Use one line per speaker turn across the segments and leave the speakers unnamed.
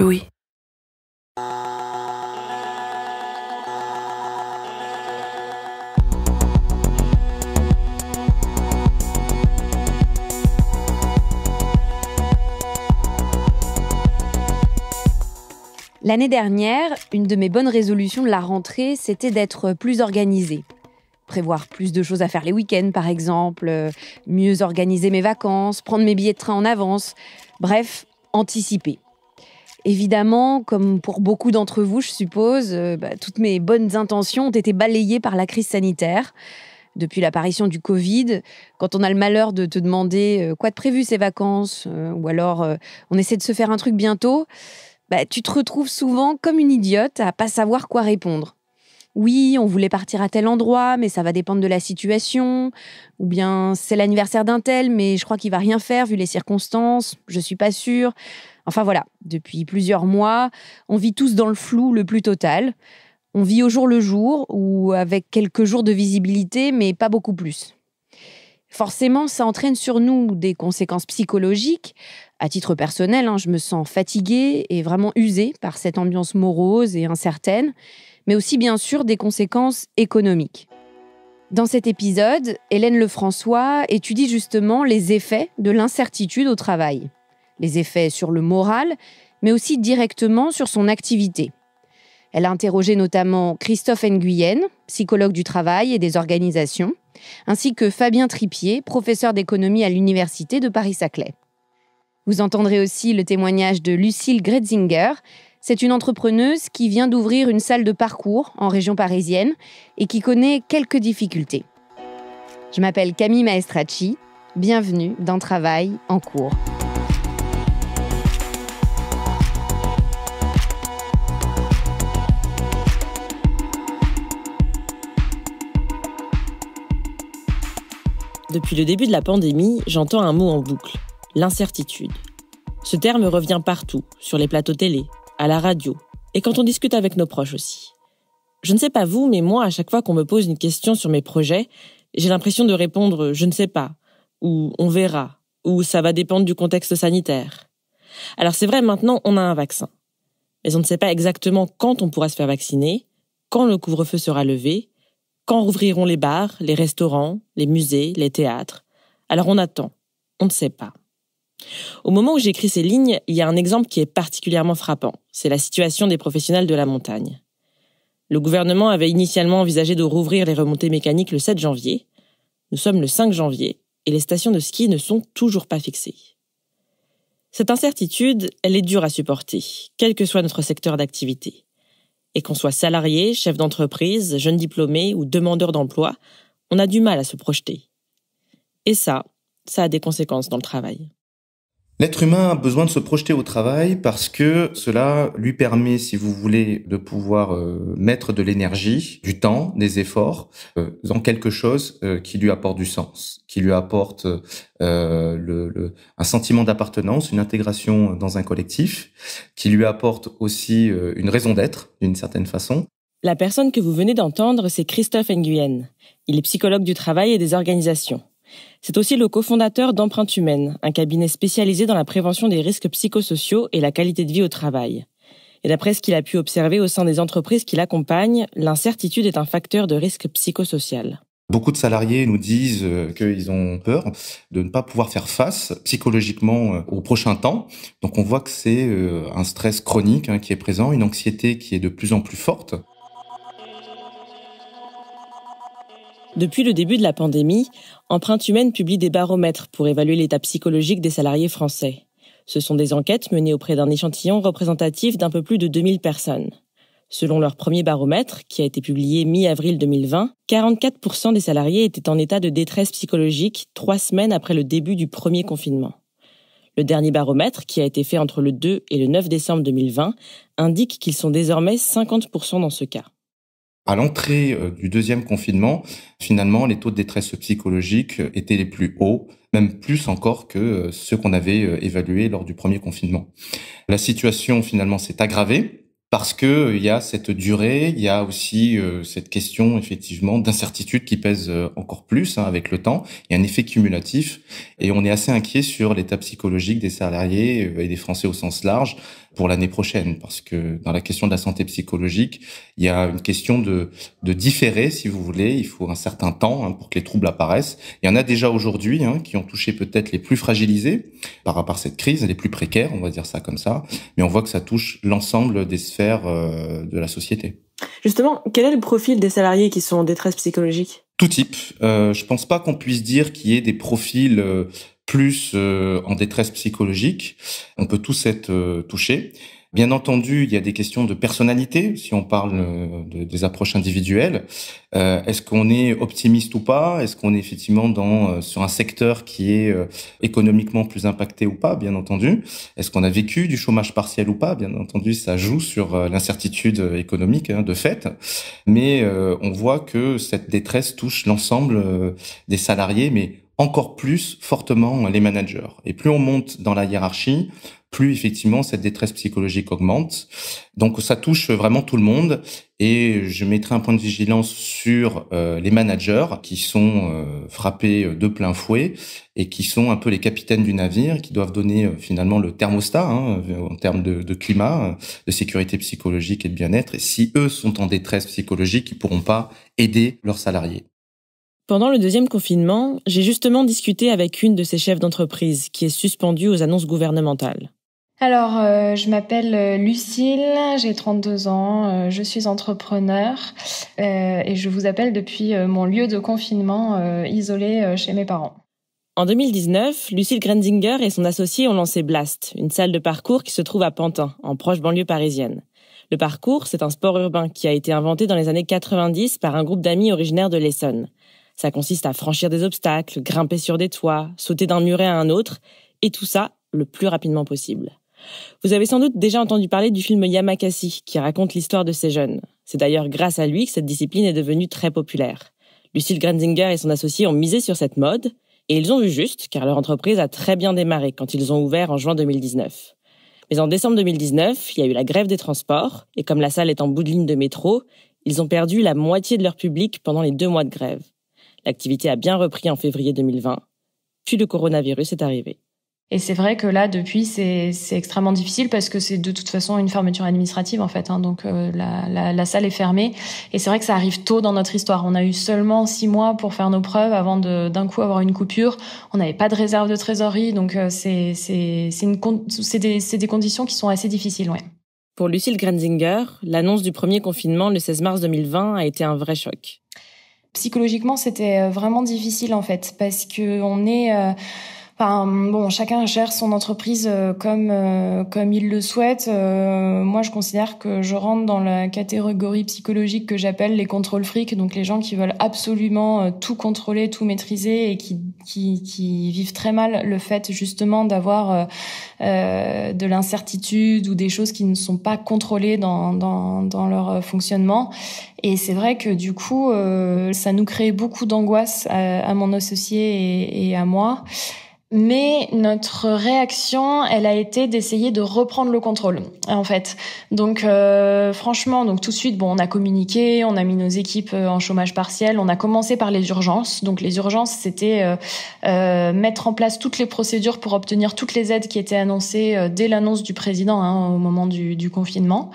Louis.
L'année dernière, une de mes bonnes résolutions de la rentrée, c'était d'être plus organisée. Prévoir plus de choses à faire les week-ends, par exemple, mieux organiser mes vacances, prendre mes billets de train en avance, bref, anticiper. Évidemment, comme pour beaucoup d'entre vous, je suppose, toutes mes bonnes intentions ont été balayées par la crise sanitaire. Depuis l'apparition du Covid, quand on a le malheur de te demander quoi de prévu ces vacances, ou alors on essaie de se faire un truc bientôt, tu te retrouves souvent comme une idiote à pas savoir quoi répondre. Oui, on voulait partir à tel endroit, mais ça va dépendre de la situation. Ou bien, c'est l'anniversaire d'un tel, mais je crois qu'il va rien faire vu les circonstances. Je suis pas sûre. Enfin voilà, depuis plusieurs mois, on vit tous dans le flou le plus total. On vit au jour le jour, ou avec quelques jours de visibilité, mais pas beaucoup plus. Forcément, ça entraîne sur nous des conséquences psychologiques. À titre personnel, je me sens fatiguée et vraiment usée par cette ambiance morose et incertaine, mais aussi bien sûr des conséquences économiques. Dans cet épisode, Hélène Lefrançois étudie justement les effets de l'incertitude au travail. Les effets sur le moral, mais aussi directement sur son activité. Elle a interrogé notamment Christophe Nguyen, psychologue du travail et des organisations, ainsi que Fabien Tripier, professeur d'économie à l'Université de Paris-Saclay. Vous entendrez aussi le témoignage de Lucille Gretzinger. C'est une entrepreneuse qui vient d'ouvrir une salle de parcours en région parisienne et qui connaît quelques difficultés. Je m'appelle Camille Maestracci. Bienvenue dans Travail en cours.
Depuis le début de la pandémie, j'entends un mot en boucle, l'incertitude. Ce terme revient partout, sur les plateaux télé, à la radio, et quand on discute avec nos proches aussi. Je ne sais pas vous, mais moi, à chaque fois qu'on me pose une question sur mes projets, j'ai l'impression de répondre « je ne sais pas » ou « on verra » ou « ça va dépendre du contexte sanitaire ». Alors c'est vrai, maintenant, on a un vaccin. Mais on ne sait pas exactement quand on pourra se faire vacciner, quand le couvre-feu sera levé, quand rouvriront les bars, les restaurants, les musées, les théâtres. Alors on attend, on ne sait pas. Au moment où j'écris ces lignes, il y a un exemple qui est particulièrement frappant. C'est la situation des professionnels de la montagne. Le gouvernement avait initialement envisagé de rouvrir les remontées mécaniques le 7 janvier. Nous sommes le 5 janvier et les stations de ski ne sont toujours pas fixées. Cette incertitude, elle est dure à supporter, quel que soit notre secteur d'activité. Et qu'on soit salarié, chef d'entreprise, jeune diplômé ou demandeur d'emploi, on a du mal à se projeter. Et ça a des conséquences dans le travail.
L'être humain a besoin de se projeter au travail parce que cela lui permet, si vous voulez, de pouvoir mettre de l'énergie, du temps, des efforts dans quelque chose qui lui apporte du sens, qui lui apporte un sentiment d'appartenance, une intégration dans un collectif, qui lui apporte aussi une raison d'être, d'une certaine façon.
La personne que vous venez d'entendre, c'est Christophe Nguyen. Il est psychologue du travail et des organisations. C'est aussi le cofondateur d'Empreinte Humaine, un cabinet spécialisé dans la prévention des risques psychosociaux et la qualité de vie au travail. Et d'après ce qu'il a pu observer au sein des entreprises qui l'accompagnent, l'incertitude est un facteur de risque psychosocial.
Beaucoup de salariés nous disent qu'ils ont peur de ne pas pouvoir faire face psychologiquement au prochain temps. Donc on voit que c'est un stress chronique qui est présent, une anxiété qui est de plus en plus forte.
Depuis le début de la pandémie, Empreinte Humaine publie des baromètres pour évaluer l'état psychologique des salariés français. Ce sont des enquêtes menées auprès d'un échantillon représentatif d'un peu plus de 2000 personnes. Selon leur premier baromètre, qui a été publié mi-avril 2020, 44% des salariés étaient en état de détresse psychologique 3 semaines après le début du premier confinement. Le dernier baromètre, qui a été fait entre le 2 et le 9 décembre 2020, indique qu'ils sont désormais 50% dans ce cas.
À l'entrée du deuxième confinement, finalement, les taux de détresse psychologique étaient les plus hauts, même plus encore que ceux qu'on avait évalués lors du premier confinement. La situation, finalement, s'est aggravée parce que il y a cette durée, il y a aussi cette question, effectivement, d'incertitude qui pèse encore plus avec le temps. Il y a un effet cumulatif et on est assez inquiet sur l'état psychologique des salariés et des Français au sens large pour l'année prochaine, parce que dans la question de la santé psychologique, il y a une question de différer, si vous voulez. Il faut un certain temps pour que les troubles apparaissent. Il y en a déjà aujourd'hui qui ont touché peut-être les plus fragilisés par rapport à cette crise, les plus précaires, on va dire ça comme ça. Mais on voit que ça touche l'ensemble des sphères de la société.
Justement, quel est le profil des salariés qui sont en détresse psychologique ?
Tout type. Je pense pas qu'on puisse dire qu'il y ait des profils plus en détresse psychologique. On peut tous être touchés. Bien entendu, il y a des questions de personnalité, si on parle des approches individuelles. Est-ce qu'on est optimiste ou pas ? Est-ce qu'on est effectivement sur un secteur qui est économiquement plus impacté ou pas ? Bien entendu. Est-ce qu'on a vécu du chômage partiel ou pas ? Bien entendu, ça joue sur l'incertitude économique, de fait. Mais on voit que cette détresse touche l'ensemble des salariés, mais encore plus fortement les managers. Et plus on monte dans la hiérarchie, plus effectivement cette détresse psychologique augmente. Donc ça touche vraiment tout le monde. Et je mettrai un point de vigilance sur les managers qui sont frappés de plein fouet et qui sont un peu les capitaines du navire, qui doivent donner finalement le thermostat en termes de climat, de sécurité psychologique et de bien-être. Et si eux sont en détresse psychologique, ils pourront pas aider leurs salariés.
Pendant le deuxième confinement, j'ai justement discuté avec une de ces chefs d'entreprise qui est suspendue aux annonces gouvernementales.
Alors, je m'appelle Lucille, j'ai 32 ans, je suis entrepreneur et je vous appelle depuis mon lieu de confinement isolé chez mes parents.
En 2019, Lucille Grenzinger et son associé ont lancé Blast, une salle de parcours qui se trouve à Pantin, en proche banlieue parisienne. Le parcours, c'est un sport urbain qui a été inventé dans les années 90 par un groupe d'amis originaires de l'Essonne. Ça consiste à franchir des obstacles, grimper sur des toits, sauter d'un muret à un autre, et tout ça le plus rapidement possible. Vous avez sans doute déjà entendu parler du film Yamakasi, qui raconte l'histoire de ces jeunes. C'est d'ailleurs grâce à lui que cette discipline est devenue très populaire. Lucille Grenzinger et son associé ont misé sur cette mode, et ils ont vu juste, car leur entreprise a très bien démarré quand ils ont ouvert en juin 2019. Mais en décembre 2019, il y a eu la grève des transports, et comme la salle est en bout de ligne de métro, ils ont perdu la moitié de leur public pendant les 2 mois de grève. L'activité a bien repris en février 2020, puis le coronavirus est arrivé.
Et c'est vrai que là, depuis, c'est extrêmement difficile parce que c'est de toute façon une fermeture administrative, en fait. Donc, la salle est fermée. Et c'est vrai que ça arrive tôt dans notre histoire. On a eu seulement 6 mois pour faire nos preuves avant d'un coup avoir une coupure. On n'avait pas de réserve de trésorerie. Donc, c'est des conditions qui sont assez difficiles, ouais.
Pour Lucille Grenzinger, l'annonce du premier confinement le 16 mars 2020 a été un vrai choc.
Psychologiquement, c'était vraiment difficile, en fait, parce que on est... chacun gère son entreprise comme il le souhaite. Moi, je considère que je rentre dans la catégorie psychologique que j'appelle les contrôle freaks, donc les gens qui veulent absolument tout contrôler, tout maîtriser et qui vivent très mal le fait justement d'avoir de l'incertitude ou des choses qui ne sont pas contrôlées dans leur fonctionnement. Et c'est vrai que du coup, ça nous crée beaucoup d'angoisse à mon associé et à moi. Mais notre réaction, elle a été d'essayer de reprendre le contrôle, en fait. Donc, franchement, tout de suite, on a communiqué, on a mis nos équipes en chômage partiel, on a commencé par les urgences. Donc, les urgences, c'était mettre en place toutes les procédures pour obtenir toutes les aides qui étaient annoncées dès l'annonce du président au moment du confinement.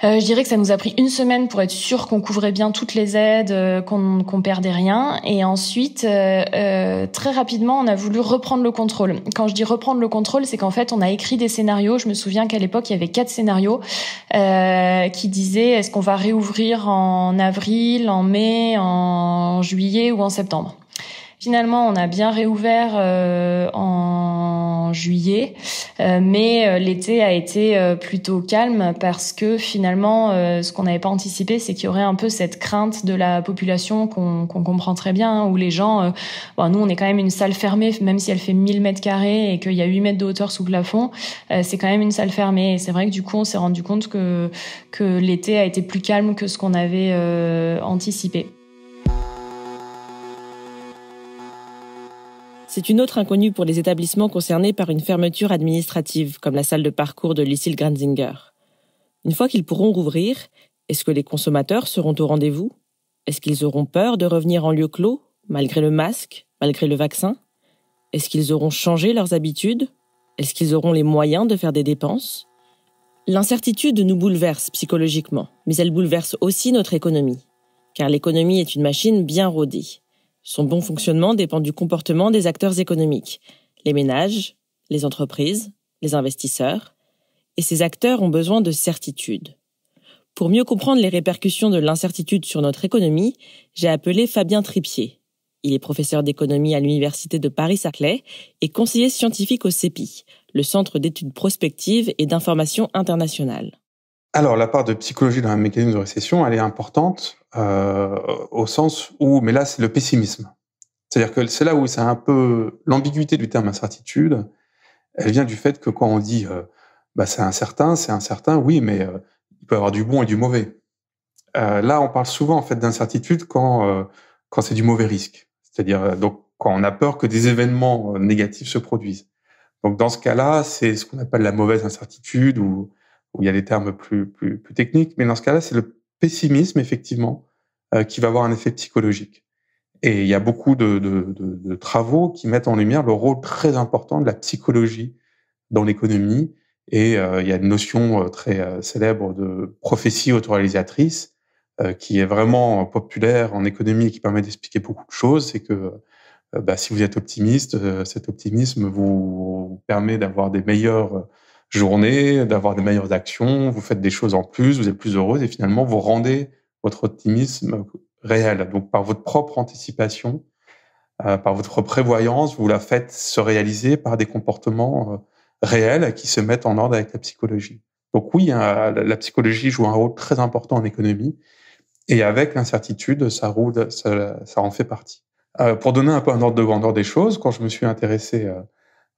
Je dirais que ça nous a pris 1 semaine pour être sûr qu'on couvrait bien toutes les aides, qu'on perdait rien. Et ensuite, très rapidement, on a voulu reprendre le contrôle. Quand je dis reprendre le contrôle, c'est qu'en fait, on a écrit des scénarios. Je me souviens qu'à l'époque, il y avait 4 scénarios qui disaient est-ce qu'on va réouvrir en avril, en mai, en juillet ou en septembre. Finalement, on a bien réouvert en juillet, mais l'été a été plutôt calme parce que finalement, ce qu'on n'avait pas anticipé, c'est qu'il y aurait un peu cette crainte de la population qu'on comprend très bien, où les gens... nous, on est quand même une salle fermée, même si elle fait 1000 mètres carrés et qu'il y a 8 mètres de hauteur sous plafond, c'est quand même une salle fermée. Et c'est vrai que du coup, on s'est rendu compte que l'été a été plus calme que ce qu'on avait anticipé.
C'est une autre inconnue pour les établissements concernés par une fermeture administrative, comme la salle de parcours de Lucille Grenzinger. Une fois qu'ils pourront rouvrir, est-ce que les consommateurs seront au rendez-vous ? Est-ce qu'ils auront peur de revenir en lieu clos, malgré le masque, malgré le vaccin ? Est-ce qu'ils auront changé leurs habitudes ? Est-ce qu'ils auront les moyens de faire des dépenses ? L'incertitude nous bouleverse psychologiquement, mais elle bouleverse aussi notre économie. Car l'économie est une machine bien rodée. Son bon fonctionnement dépend du comportement des acteurs économiques, les ménages, les entreprises, les investisseurs. Et ces acteurs ont besoin de certitude. Pour mieux comprendre les répercussions de l'incertitude sur notre économie, j'ai appelé Fabien Tripier. Il est professeur d'économie à l'Université de Paris-Saclay et conseiller scientifique au CEPI, le Centre d'études prospectives et d'information internationale.
Alors, la part de psychologie dans un mécanisme de récession, elle est importante au sens où, mais là, c'est le pessimisme. C'est-à-dire que c'est là où c'est un peu l'ambiguïté du terme incertitude. Elle vient du fait que quand on dit c'est incertain, oui, mais il peut y avoir du bon et du mauvais. Là, on parle souvent en fait d'incertitude quand c'est du mauvais risque. C'est-à-dire donc quand on a peur que des événements négatifs se produisent. Donc dans ce cas-là, c'est ce qu'on appelle la mauvaise incertitude, où il y a des termes plus techniques. Mais dans ce cas-là, c'est le pessimisme effectivement qui va avoir un effet psychologique. Et il y a beaucoup de travaux qui mettent en lumière le rôle très important de la psychologie dans l'économie. Et il y a une notion très célèbre de prophétie autoréalisatrice qui est vraiment populaire en économie et qui permet d'expliquer beaucoup de choses. C'est que si vous êtes optimiste, cet optimisme vous permet d'avoir des meilleures journées, d'avoir des meilleures actions, vous faites des choses en plus, vous êtes plus heureuse et finalement vous rendez votre optimisme réel. Donc par votre propre anticipation, par votre prévoyance, vous la faites se réaliser par des comportements réels qui se mettent en ordre avec la psychologie. Donc oui, la psychologie joue un rôle très important en économie et avec l'incertitude, ça en fait partie. Pour donner un peu un ordre de grandeur des choses, quand je me suis intéressé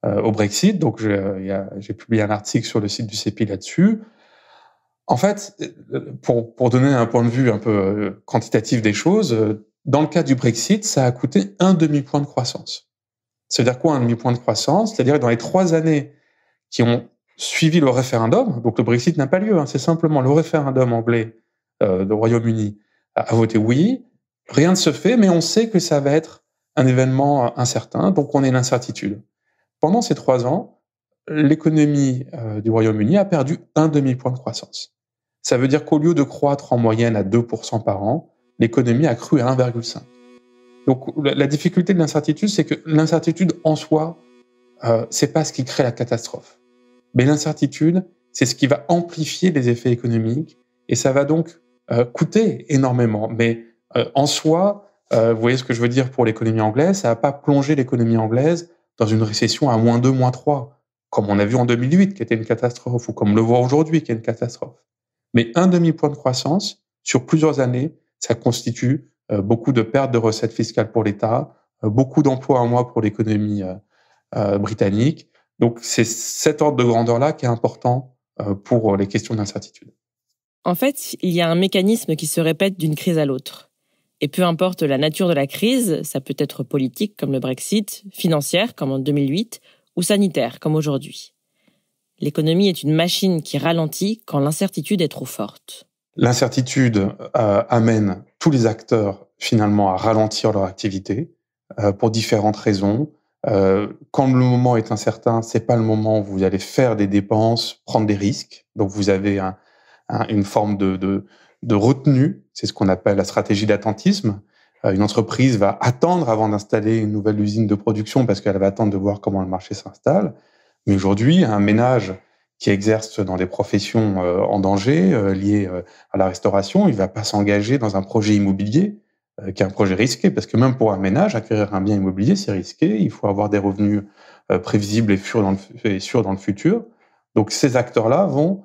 au Brexit, donc j'ai publié un article sur le site du CEPI là-dessus. En fait, pour donner un point de vue un peu quantitatif des choses, dans le cas du Brexit, ça a coûté 1 demi-point de croissance. Ça veut dire quoi, 1 demi-point de croissance? C'est-à-dire que dans les 3 années qui ont suivi le référendum, donc le Brexit n'a pas lieu, c'est simplement le référendum anglais du Royaume-Uni a voté oui, rien ne se fait, mais on sait que ça va être un événement incertain, donc on est l'incertitude. Pendant ces 3 ans, l'économie du Royaume-Uni a perdu 1 demi-point de croissance. Ça veut dire qu'au lieu de croître en moyenne à 2% par an, l'économie a cru à 1,5. Donc la difficulté de l'incertitude, c'est que l'incertitude en soi, c'est pas ce qui crée la catastrophe. Mais l'incertitude, c'est ce qui va amplifier les effets économiques et ça va donc coûter énormément. Mais en soi, vous voyez ce que je veux dire pour l'économie anglaise, ça va pas plonger l'économie anglaise dans une récession à -2, -3, comme on a vu en 2008, qui était une catastrophe, ou comme on le voit aujourd'hui, qui est une catastrophe. Mais 1 demi-point de croissance, sur plusieurs années, ça constitue beaucoup de pertes de recettes fiscales pour l'État, beaucoup d'emplois en moins pour l'économie britannique. Donc, c'est cet ordre de grandeur-là qui est important pour les questions d'incertitude.
En fait, il y a un mécanisme qui se répète d'une crise à l'autre. Et peu importe la nature de la crise, ça peut être politique comme le Brexit, financière comme en 2008, ou sanitaire comme aujourd'hui. L'économie est une machine qui ralentit quand l'incertitude est trop forte.
L'incertitude amène tous les acteurs finalement à ralentir leur activité pour différentes raisons. Quand le moment est incertain, c'est pas le moment où vous allez faire des dépenses, prendre des risques. Donc vous avez une forme de retenue, c'est ce qu'on appelle la stratégie d'attentisme. Une entreprise va attendre avant d'installer une nouvelle usine de production parce qu'elle va attendre de voir comment le marché s'installe. Mais aujourd'hui, un ménage qui exerce dans des professions en danger liées à la restauration, il va pas s'engager dans un projet immobilier qui est un projet risqué, parce que même pour un ménage, acquérir un bien immobilier, c'est risqué. Il faut avoir des revenus prévisibles et sûrs dans le futur. Donc ces acteurs-là vont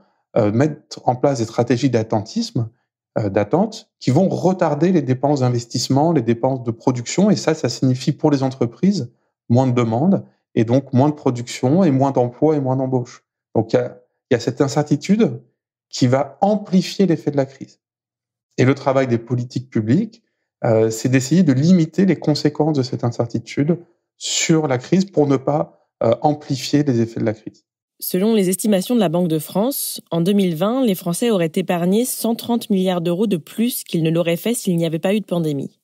mettre en place des stratégies d'attentisme, d'attente, qui vont retarder les dépenses d'investissement, les dépenses de production, et ça signifie pour les entreprises moins de demandes, et donc moins de production, et moins d'emplois, et moins d'embauches. Donc il y a cette incertitude qui va amplifier l'effet de la crise. Et le travail des politiques publiques, c'est d'essayer de limiter les conséquences de cette incertitude sur la crise pour ne pas amplifier les effets de la crise.
Selon les estimations de la Banque de France, en 2020, les Français auraient épargné 130 milliards d'euros de plus qu'ils ne l'auraient fait s'il n'y avait pas eu de pandémie.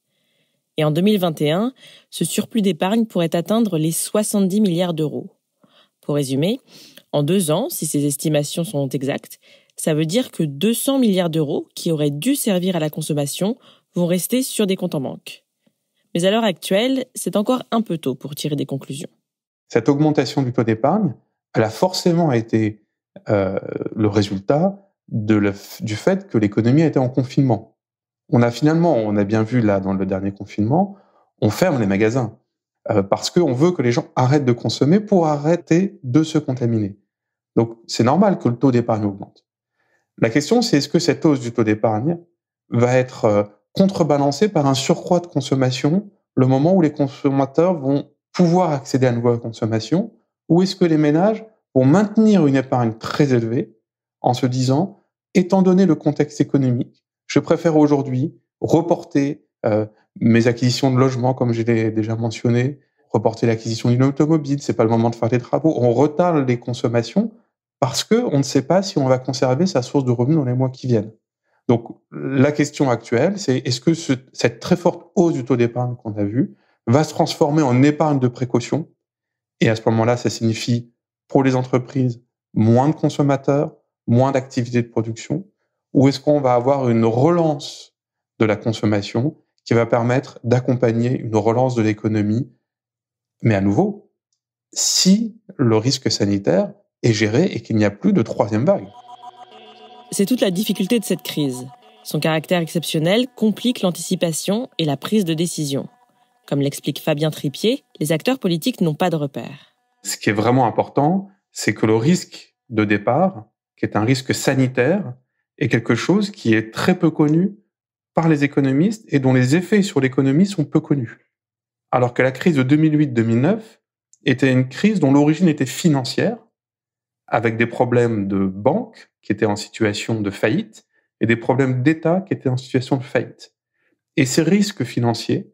Et en 2021, ce surplus d'épargne pourrait atteindre les 70 milliards d'euros. Pour résumer, En 2 ans, si ces estimations sont exactes, ça veut dire que 200 milliards d'euros qui auraient dû servir à la consommation vont rester sur des comptes en banque. Mais à l'heure actuelle, c'est encore un peu tôt pour tirer des conclusions.
Cette augmentation du taux d'épargne, elle a forcément été le résultat du fait que l'économie était en confinement. On a bien vu là dans le dernier confinement, on ferme les magasins parce qu'on veut que les gens arrêtent de consommer pour arrêter de se contaminer. Donc c'est normal que le taux d'épargne augmente. La question, c'est est-ce que cette hausse du taux d'épargne va être contrebalancée par un surcroît de consommation le moment où les consommateurs vont pouvoir accéder à nouveau à la consommation, ou est-ce que les ménages vont maintenir une épargne très élevée en se disant, étant donné le contexte économique, je préfère aujourd'hui reporter mes acquisitions de logements, comme je l'ai déjà mentionné, reporter l'acquisition d'une automobile, c'est pas le moment de faire des travaux, on retarde les consommations parce qu'on ne sait pas si on va conserver sa source de revenus dans les mois qui viennent. Donc la question actuelle, c'est est-ce que cette très forte hausse du taux d'épargne qu'on a vue va se transformer en épargne de précaution, et à ce moment-là, ça signifie pour les entreprises moins de consommateurs, moins d'activités de production, ou est-ce qu'on va avoir une relance de la consommation qui va permettre d'accompagner une relance de l'économie, mais à nouveau, si le risque sanitaire est géré et qu'il n'y a plus de troisième vague.
C'est toute la difficulté de cette crise. Son caractère exceptionnel complique l'anticipation et la prise de décision. Comme l'explique Fabien Tripier, les acteurs politiques n'ont pas de repères.
Ce qui est vraiment important, c'est que le risque de départ, qui est un risque sanitaire, est quelque chose qui est très peu connu par les économistes et dont les effets sur l'économie sont peu connus. Alors que la crise de 2008-2009 était une crise dont l'origine était financière, avec des problèmes de banques qui étaient en situation de faillite et des problèmes d'État qui étaient en situation de faillite. Et ces risques financiers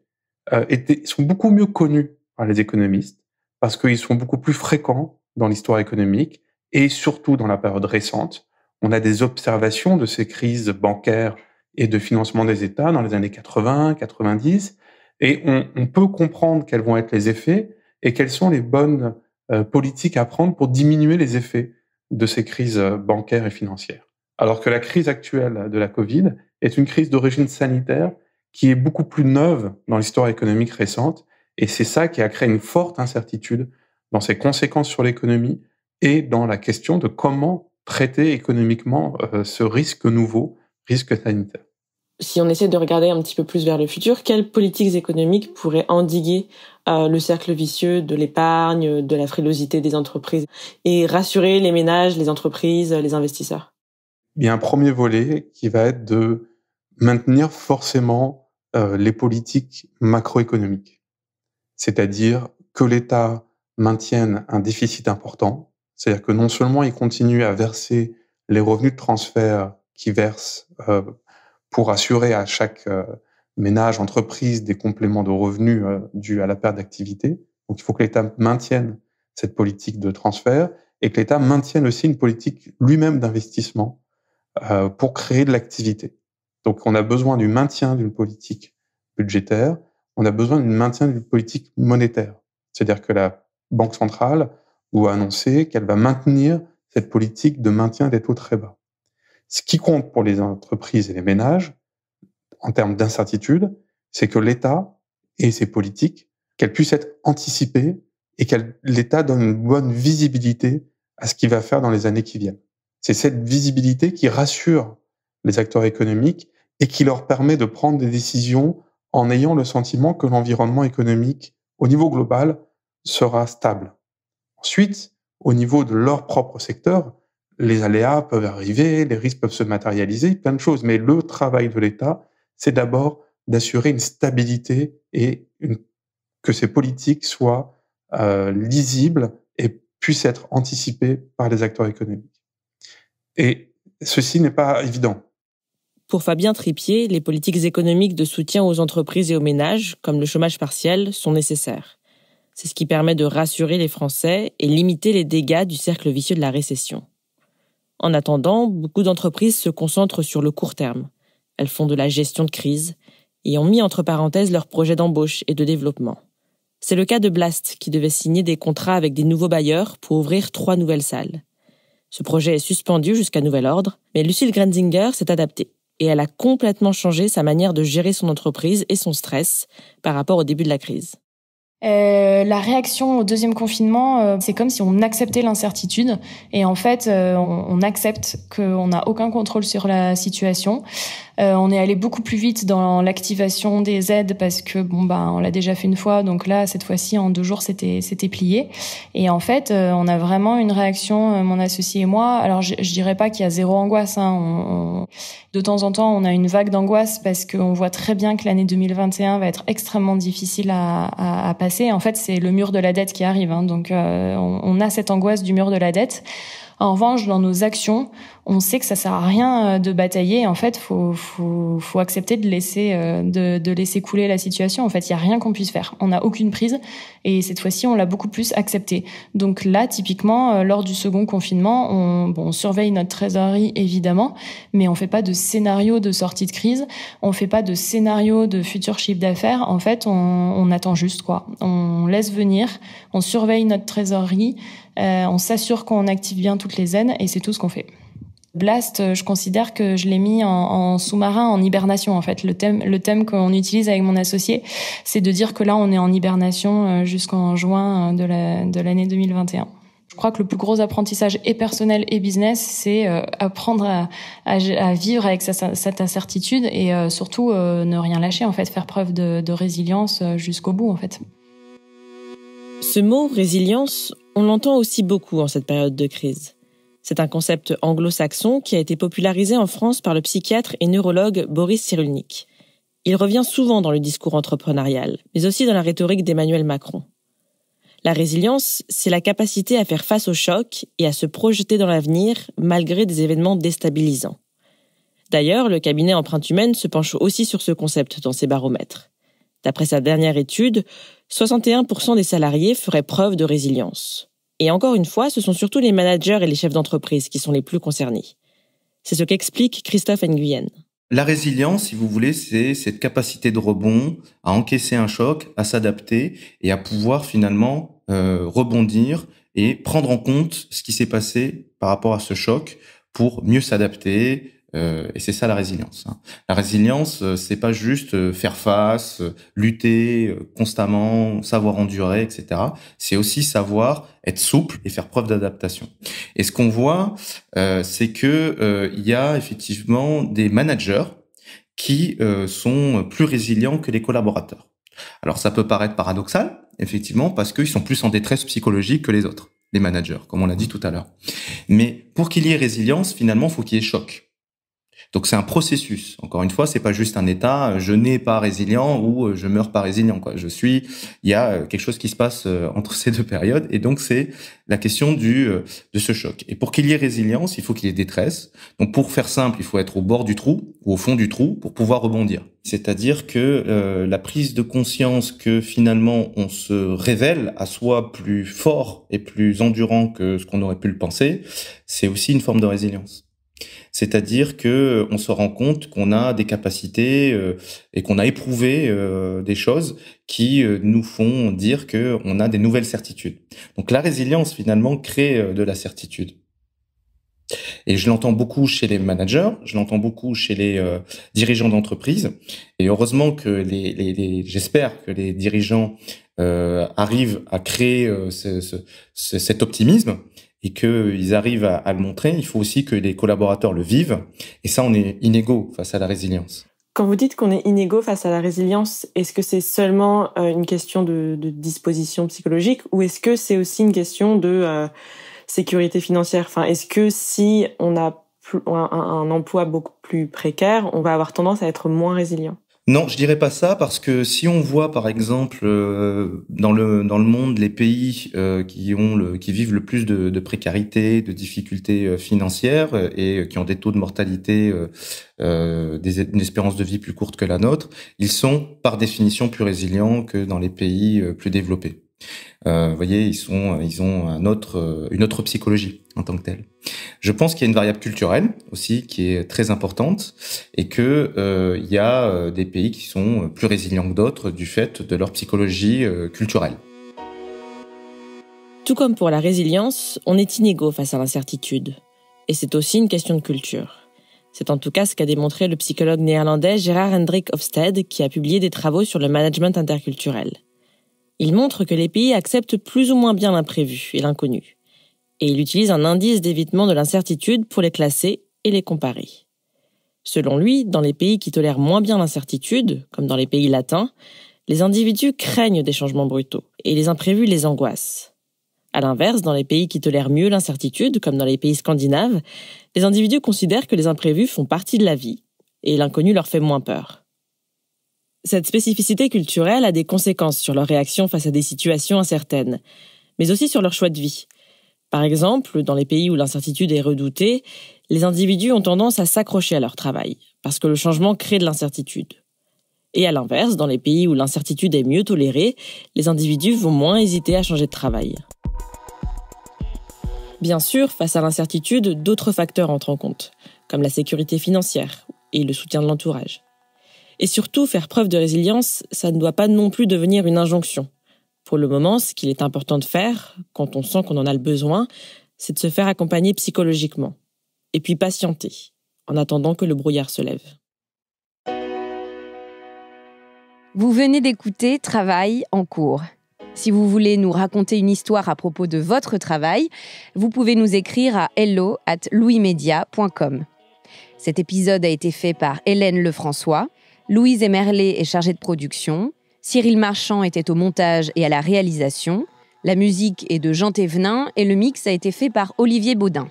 sont beaucoup mieux connus par les économistes parce qu'ils sont beaucoup plus fréquents dans l'histoire économique et surtout dans la période récente. On a des observations de ces crises bancaires et de financement des États dans les années 80, 90, et on peut comprendre quels vont être les effets et quelles sont les bonnes politiques à prendre pour diminuer les effets de ces crises bancaires et financières. Alors que la crise actuelle de la Covid est une crise d'origine sanitaire qui est beaucoup plus neuve dans l'histoire économique récente, et c'est ça qui a créé une forte incertitude dans ses conséquences sur l'économie et dans la question de comment traiter économiquement ce risque nouveau, risque sanitaire.
Si on essaie de regarder un petit peu plus vers le futur, quelles politiques économiques pourraient endiguer le cercle vicieux de l'épargne, de la frilosité des entreprises et rassurer les ménages, les entreprises, les investisseurs?
Il y a un premier volet qui va être de maintenir forcément les politiques macroéconomiques. C'est-à-dire que l'État maintienne un déficit important, c'est-à-dire que non seulement il continue à verser les revenus de transfert qu'il verse pour assurer à chaque ménage, entreprise, des compléments de revenus dus à la perte d'activité. Donc il faut que l'État maintienne cette politique de transfert et que l'État maintienne aussi une politique lui-même d'investissement pour créer de l'activité. Donc on a besoin du maintien d'une politique budgétaire, on a besoin du maintien d'une politique monétaire. C'est-à-dire que la Banque centrale doit annoncer qu'elle va maintenir cette politique de maintien des taux très bas. Ce qui compte pour les entreprises et les ménages, en termes d'incertitude, c'est que l'État et ses politiques, qu'elles puissent être anticipées et que l'État donne une bonne visibilité à ce qu'il va faire dans les années qui viennent. C'est cette visibilité qui rassure les acteurs économiques et qui leur permet de prendre des décisions en ayant le sentiment que l'environnement économique, au niveau global, sera stable. Ensuite, au niveau de leur propre secteur, les aléas peuvent arriver, les risques peuvent se matérialiser, plein de choses. Mais le travail de l'État, c'est d'abord d'assurer une stabilité et que ces politiques soient lisibles et puissent être anticipées par les acteurs économiques. Et ceci n'est pas évident.
Pour Fabien Tripier, les politiques économiques de soutien aux entreprises et aux ménages, comme le chômage partiel, sont nécessaires. C'est ce qui permet de rassurer les Français et limiter les dégâts du cercle vicieux de la récession. En attendant, beaucoup d'entreprises se concentrent sur le court terme. Elles font de la gestion de crise et ont mis entre parenthèses leurs projets d'embauche et de développement. C'est le cas de Blast, qui devait signer des contrats avec des nouveaux bailleurs pour ouvrir 3 nouvelles salles. Ce projet est suspendu jusqu'à nouvel ordre, mais Lucille Grenzinger s'est adaptée et elle a complètement changé sa manière de gérer son entreprise et son stress par rapport au début de la crise.
La réaction au deuxième confinement, c'est comme si on acceptait l'incertitude et en fait, on accepte qu'on n'a aucun contrôle sur la situation. On est allé beaucoup plus vite dans l'activation des aides parce que on l'a déjà fait une fois, donc là cette fois-ci en 2 jours c'était plié. Et en fait, on a vraiment une réaction, mon associé et moi. Alors je dirais pas qu'il y a zéro angoisse, hein. De temps en temps, on a une vague d'angoisse parce qu'on voit très bien que l'année 2021 va être extrêmement difficile à passer. En fait, c'est le mur de la dette qui arrive, hein. Donc on a cette angoisse du mur de la dette. En revanche, dans nos actions, on sait que ça sert à rien de batailler. En fait, faut accepter de laisser couler la situation. En fait, il y a rien qu'on puisse faire. On n'a aucune prise et cette fois-ci, on l'a beaucoup plus accepté. Donc là, typiquement, lors du second confinement, on surveille notre trésorerie évidemment, mais on fait pas de scénario de sortie de crise. On fait pas de scénario de futur chiffre d'affaires. En fait, on attend juste quoi. On laisse venir. On surveille notre trésorerie. On s'assure qu'on active bien toutes les aides et c'est tout ce qu'on fait. Blast, je considère que je l'ai mis en sous-marin, en hibernation en fait. Le thème qu'on utilise avec mon associé, c'est de dire que là on est en hibernation jusqu'en juin de l'année 2021. Je crois que le plus gros apprentissage et personnel et business, c'est apprendre à vivre avec cette incertitude et surtout ne rien lâcher en fait, faire preuve de résilience jusqu'au bout en fait.
Ce mot résilience, on l'entend aussi beaucoup en cette période de crise. C'est un concept anglo-saxon qui a été popularisé en France par le psychiatre et neurologue Boris Cyrulnik. Il revient souvent dans le discours entrepreneurial, mais aussi dans la rhétorique d'Emmanuel Macron. La résilience, c'est la capacité à faire face au choc et à se projeter dans l'avenir malgré des événements déstabilisants. D'ailleurs, le cabinet Empreinte Humaine se penche aussi sur ce concept dans ses baromètres. D'après sa dernière étude, 61% des salariés feraient preuve de résilience. Et encore une fois, ce sont surtout les managers et les chefs d'entreprise qui sont les plus concernés. C'est ce qu'explique Christophe Nguyen.
La résilience, si vous voulez, c'est cette capacité de rebond, à encaisser un choc, à s'adapter et à pouvoir finalement rebondir et prendre en compte ce qui s'est passé par rapport à ce choc pour mieux s'adapter. Et c'est ça la résilience. La résilience, c'est pas juste faire face, lutter constamment, savoir endurer, etc. C'est aussi savoir être souple et faire preuve d'adaptation. Et ce qu'on voit, c'est que il y a effectivement des managers qui sont plus résilients que les collaborateurs. Alors ça peut paraître paradoxal, effectivement, parce qu'ils sont plus en détresse psychologique que les autres, les managers, comme on l'a dit tout à l'heure. Mais pour qu'il y ait résilience, finalement, il faut qu'il y ait choc. Donc c'est un processus. Encore une fois, c'est pas juste un état. Je nais pas résilient ou je meurs pas résilient. Quoi. Il y a quelque chose qui se passe entre ces deux périodes. Et donc c'est la question de ce choc. Et pour qu'il y ait résilience, il faut qu'il y ait détresse. Donc pour faire simple, il faut être au bord du trou ou au fond du trou pour pouvoir rebondir. C'est-à-dire que la prise de conscience que finalement on se révèle à soi plus fort et plus endurant que ce qu'on aurait pu le penser, c'est aussi une forme de résilience. C'est-à-dire que on se rend compte qu'on a des capacités et qu'on a éprouvé des choses qui nous font dire que on a des nouvelles certitudes. Donc la résilience finalement crée de la certitude. Et je l'entends beaucoup chez les managers, je l'entends beaucoup chez les dirigeants d'entreprise. Et heureusement que j'espère que les dirigeants arrivent à créer cet optimisme. Et qu'ils arrivent à le montrer, il faut aussi que les collaborateurs le vivent. Et ça, on est inégaux face à la résilience.
Quand vous dites qu'on est inégaux face à la résilience, est-ce que c'est seulement une question de disposition psychologique ou est-ce que c'est aussi une question de sécurité financière ? Enfin, est-ce que si on a un emploi beaucoup plus précaire, on va avoir tendance à être moins résilient ?
Non, je dirais pas ça parce que si on voit par exemple dans le monde les pays qui vivent le plus de précarité, de difficultés financières et qui ont des taux de mortalité, une espérance de vie plus courte que la nôtre, ils sont par définition plus résilients que dans les pays plus développés. Vous voyez, ils ont une autre psychologie en tant que telle. Je pense qu'il y a une variable culturelle aussi qui est très importante et que il y a des pays qui sont plus résilients que d'autres du fait de leur psychologie culturelle.
Tout comme pour la résilience, on est inégaux face à l'incertitude. Et c'est aussi une question de culture. C'est en tout cas ce qu'a démontré le psychologue néerlandais Gerard Hendrik Hofstede, qui a publié des travaux sur le management interculturel. Il montre que les pays acceptent plus ou moins bien l'imprévu et l'inconnu. Et il utilise un indice d'évitement de l'incertitude pour les classer et les comparer. Selon lui, dans les pays qui tolèrent moins bien l'incertitude, comme dans les pays latins, les individus craignent des changements brutaux et les imprévus les angoissent. À l'inverse, dans les pays qui tolèrent mieux l'incertitude, comme dans les pays scandinaves, les individus considèrent que les imprévus font partie de la vie et l'inconnu leur fait moins peur. Cette spécificité culturelle a des conséquences sur leur réaction face à des situations incertaines, mais aussi sur leur choix de vie. Par exemple, dans les pays où l'incertitude est redoutée, les individus ont tendance à s'accrocher à leur travail, parce que le changement crée de l'incertitude. Et à l'inverse, dans les pays où l'incertitude est mieux tolérée, les individus vont moins hésiter à changer de travail. Bien sûr, face à l'incertitude, d'autres facteurs entrent en compte, comme la sécurité financière et le soutien de l'entourage. Et surtout, faire preuve de résilience, ça ne doit pas non plus devenir une injonction. Pour le moment, ce qu'il est important de faire, quand on sent qu'on en a le besoin, c'est de se faire accompagner psychologiquement. Et puis patienter, en attendant que le brouillard se lève.
Vous venez d'écouter Travail en cours. Si vous voulez nous raconter une histoire à propos de votre travail, vous pouvez nous écrire à hello@louismedia.com. Cet épisode a été fait par Hélène Lefrançois, Louise Emerlet est chargée de production, Cyril Marchand était au montage et à la réalisation, la musique est de Jean Thévenin et le mix a été fait par Olivier Baudin.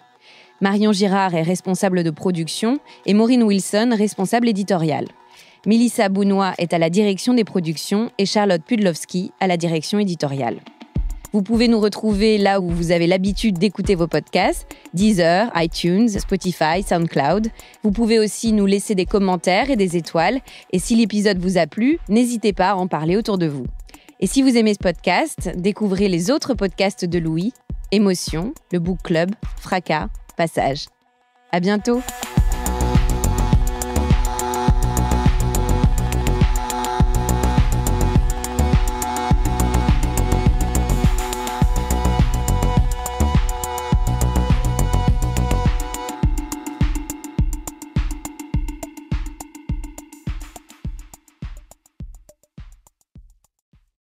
Marion Girard est responsable de production et Maureen Wilson, responsable éditoriale. Mélissa Bounois est à la direction des productions et Charlotte Pudlowski à la direction éditoriale. Vous pouvez nous retrouver là où vous avez l'habitude d'écouter vos podcasts, Deezer, iTunes, Spotify, SoundCloud. Vous pouvez aussi nous laisser des commentaires et des étoiles. Et si l'épisode vous a plu, n'hésitez pas à en parler autour de vous. Et si vous aimez ce podcast, découvrez les autres podcasts de Louis, Émotion, le Book Club, Fracas, Passage. À bientôt!